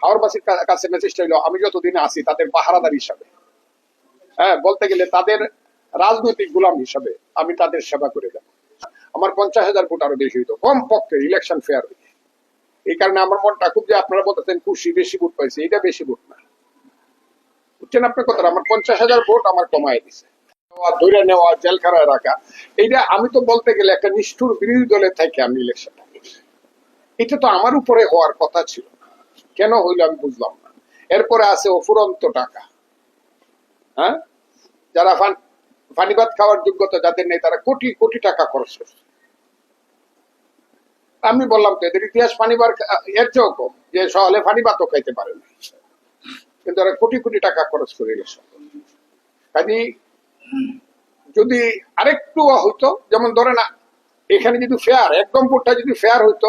হাওরবাসীর কাছে মেসেজটা হইলো, আমি যতদিন আছি তাদের পাহারাদার হিসাবে, হ্যাঁ, বলতে গেলে তাদের রাজনৈতিক গোলাম হিসাবে আমি তাদের সেবা করে যাব। আমার 50,000 ভোট আরো বেশি হইতো, কম পক্ষে ইলেকশন ফেয়ার হইতো। এই কারণে আমার মনটা খুব, যে আপনারা বলতেছেন খুশি বেশি ভোট পাইছে, এটা বেশি ভোট না, বুঝছেন আপনার কথা। আমার 50,000 ভোট আমার কমায় দিছে, ধরে নেওয়া, জেলখানায় রাখা, এইটা আমি তো বলতে গেলে একটা নিষ্ঠুর বিরোধী দলের থেকে আমি ইলেকশনটা করছি। এটা তো আমার উপরে হওয়ার কথা ছিল, কেন হইলো আমি বুঝলাম না। এরপরে আছে অফুরন্ত টাকা, হ্যাঁ, যারা ফানিবাদ খাওয়ার যোগ্যতা যাদের নেই তারা কোটি কোটি টাকা খরচ করছে। আমি বললাম তো এদের ইতিহাস ফানিবার এর চেয়েও কম, যে সহলে ফানিবাদও খাইতে পারে না, কিন্তু এরা কোটি কোটি টাকা খরচ করে গেছে। কাজে যদি আরেকটু হইতো, যেমন ধরে না এখানে যদি ফেয়ার, একদম ভোটটা যদি ফেয়ার হইতো,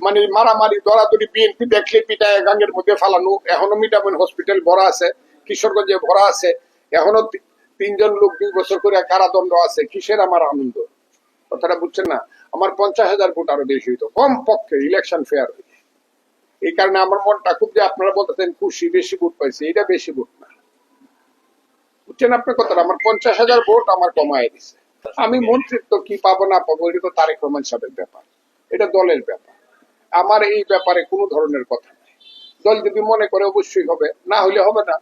মানে মারামারি দরাদরি, বিএনপি দেখলে পিটায় গাঙ্গের মধ্যে ফালানো, এখনো মিটামিন হসপিটাল ভরা আছে, কিশোরগঞ্জে ভরা আছে, এখনো 3 জন লোক 2 বছর করে কারাদণ্ড আছে, কিসের আমার আনন্দ, কথাটা বুঝছেন না। আমার 50,000 ভোট আরো বেশি হইতো, কম পক্ষে ইলেকশন ফেয়ার হইতো। এই কারণে আমার মনটা খুব, যে আপনারা বলতেছেন খুশি বেশি ভোট পাইছে, এটা বেশি ভোট না, বুঝছেন আপনার কথা। আমার 50,000 ভোট আমার কমায় দিছে। আমি মন্ত্রিত্ব কি পাবো না পাবো এটা তো তারেক রহমান সাহেবের ব্যাপার, এটা দলের ব্যাপার, আমার এই ব্যাপারে কোনো ধরনের কথা নাই। দল যদি মনে করে অবশ্যই হবে, না হলে হবে না,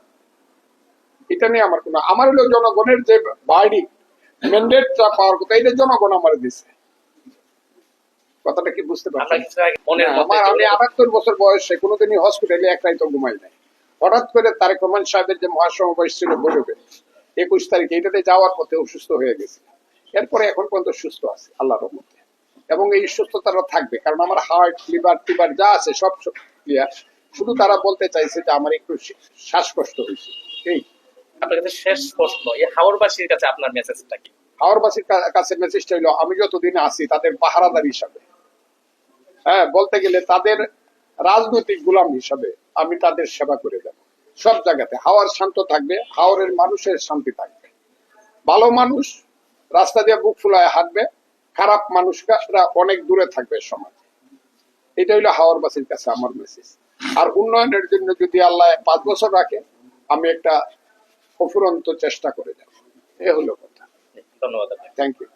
এটা নিয়ে আমার কোনো, আমার হলো জনগণের যে বাড়ি ম্যান্ডেটটা পাওয়ার কথা, এটা জনগণ আমার দিছে। কথাটা কি বুঝতে পারছেন? আমি 78 বছর বয়সে কোনোদিনই হসপিটালে এক রাত ঘুমাই নাই। হঠাৎ করে তারেক রহমান সাহেবের যে মহাসমাবেশ ছিল বৈঠকে 21 তারিখে, এটাতে যাওয়ার পথে অসুস্থ হয়ে গেছে। এরপরে এখন পর্যন্ত সুস্থ আছে আল্লাহর রহমতে, এবং এই সুস্থতাটা থাকবে, কারণ আমার হার্ট, লিভার টিভার যা আছে সব ক্লিয়ার। শুধু তারা বলতে চাইছে যে আমার একটু শ্বাসকষ্ট হয়েছে। এই আপনার কাছে শেষ প্রশ্ন, এই হাওরবাসীর কাছে আপনার মেসেজটা কি? হাওরবাসীর কাছে মেসেজটা হইলো, আমি যতদিন আছি তাদের পাহারাদার হিসাবে, হ্যাঁ, বলতে গেলে তাদের রাজনৈতিক গোলাম হিসাবে আমি তাদের সেবা করে যাব। সব জায়গাতে হাওর শান্ত থাকবে, হাওরের মানুষের শান্তি থাকবে, ভালো মানুষ রাস্তা দিয়ে বুক ফুলায় হাঁটবে, খারাপ মানুষরা অনেক দূরে থাকবে সমাজ। এটা হইলো হাওরবাসীর কাছে আমার মেসেজ। আর উন্নয়নের জন্য যদি আল্লাহ 5 বছর রাখে, আমি একটা অফুরন্ত চেষ্টা করে যাব, এ হলো কথা। ধন্যবাদ। Thank you.